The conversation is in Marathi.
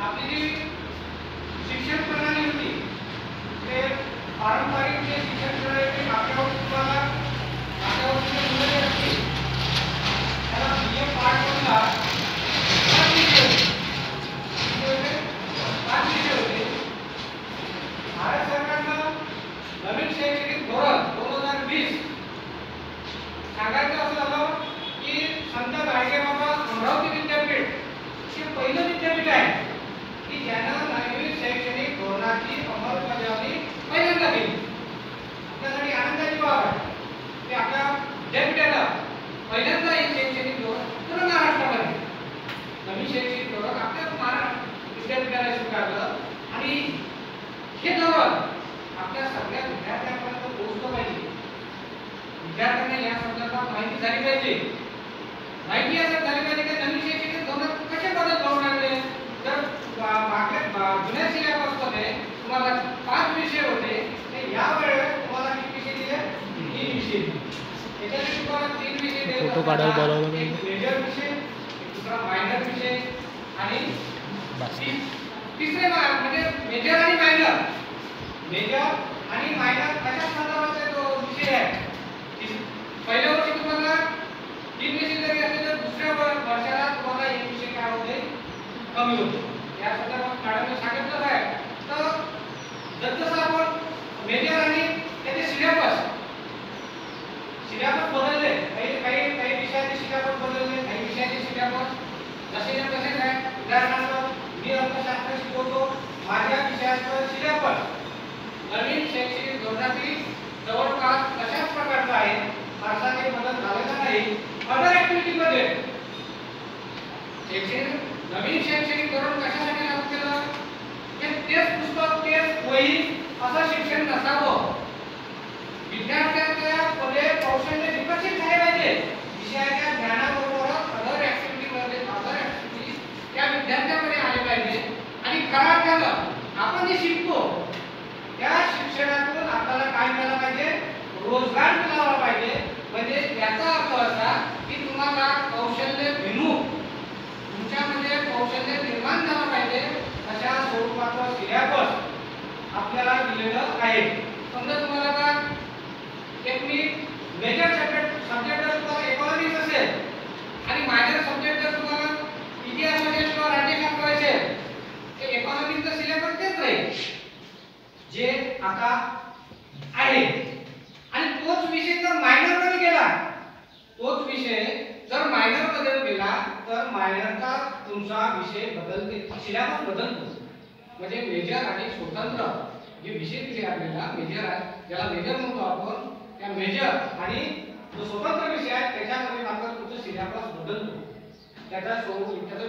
आपली जी शिक्षण प्रणाली होती ते पारंपरिक जे शिक्षण प्रणाली आपल्यावर तुम्हाला आपल्यावर मुलं असतील त्याला बीए पार्ट वनला 5 विषय होते. भारत सरकारनं नवीन शैक्षणिक धोरण 2020 सांगायचं असं झालं की संत गाडगेबाबा अमरावती विद्यापीठ हे पहिलं विद्यापीठ आहे की ज्यानं नवीन शैक्षणिक धोरणाची अंमलबजावणी पहिल्यांदा केली. आपल्यासाठी आनंदाची बाब आहे की आपल्या विद्यापीठाला पहिल्यांदा एक शैक्षणिक धोरण पूर्ण महाराष्ट्रामध्ये नवीन शैक्षणिक धोरण आपल्या विद्यापीठाला स्वीकारलं आणि हे धोरण आपल्या सगळ्या विद्यार्थ्यांपर्यंत पोहोचलं पाहिजे. विद्यार्थ्यांना या संदर्भात माहिती झाली पाहिजे. माहिती असं झाली पाहिजे की नवीन शैक्षणिक धोरण कसे बदल घडून आणले. तर मागच्या जुन्या सिलेबसमध्ये तुम्हाला 5 विषय होते ते यावेळेस तुम्हाला किती विषय दिले? 3 विषय. याच्यात तुम्हाला 3 विषय दिले. फोटो काढायला बोलावलं नाही. मेजर विषय, दुसरा मायनर विषय आणि तिसरे म्हणजे मेजर आणि मायनर. मेजर आणि मायनर कशा संदर्भात तो विषय आहे. पहिल्या वर्षी तुम्हाला 3 विषय जरी असले तर दुसऱ्या वर्षाला तुम्हाला एक विषय काय होते कमी होतो. या संदर्भात मॅडमने सांगितलं आहे. तर जसं आपण मेजर आणि त्याचे सिलेबस बदलले. काही विषयाचे सिलेबस बदलले, काही विषयाचे सिलेबस जसे तसेच आहे. उदाहरणार्थ मी अर्थशास्त्र शिकवतो, माझ्या विषयाचं सिलेबस नवीन शैक्षणिक धोरणातील जवळपास तशाच प्रकारचा आहे. फारसा काही बदल झालेला नाही. अदर ऍक्टिव्हिटीमध्ये नवीन शैक्षणिक धोरण कशासाठी लागू केलं की तेच पुस्तक तेच वही असं शिक्षण नसावं. विद्यार्थ्यांच्या मध्ये कौशल्य विकसित झाले पाहिजे. विषयाच्या ज्ञानाबरोबर अदर ऍक्टिव्हिटीमध्ये त्या विद्यार्थ्यांमध्ये आले पाहिजे. आणि खऱ्या अर्थानं आपण जे शिकतो त्या शिक्षणातून आपल्याला काय मिळालं पाहिजे? रोजगार मिळाला पाहिजे. म्हणजे याचा अर्थ असा की तुम्हाला कौशल्य विमुख तुमच्यामध्ये कौशल्य निर्माण झालं पाहिजे अशा स्वरूपाचं सिलेबस आपल्याला दिलेलं आहे. समजा तुम्हाला का एक मेजर सब्जेक्ट जर तुम्हाला इकॉनॉमिक्स असेल आणि मायनर सब्जेक्ट जर तुम्हाला इतिहास असेल किंवा राज्यशास्त्र असेल तर इकॉनॉमिक्सचा सिलेबस तेच राहील जे आता आहे. आणि तोच विषय जर मायनर मध्ये गेला, तोच विषय जर मायनर मध्ये गेला तर मायनरचा तुमचा विषय बदलते, सिलेबस बदलतो. म्हणजे मेजर आणि स्वतंत्र जे विषय दिले आपल्याला मेजर आहे ज्याला मेजर म्हणतो आपण, त्या मेजर आणि जो स्वतंत्र विषय आहे त्याच्यामध्ये मात्र तुमचा सिलेबस बदलतो. त्याचा स्वरूप त्याचं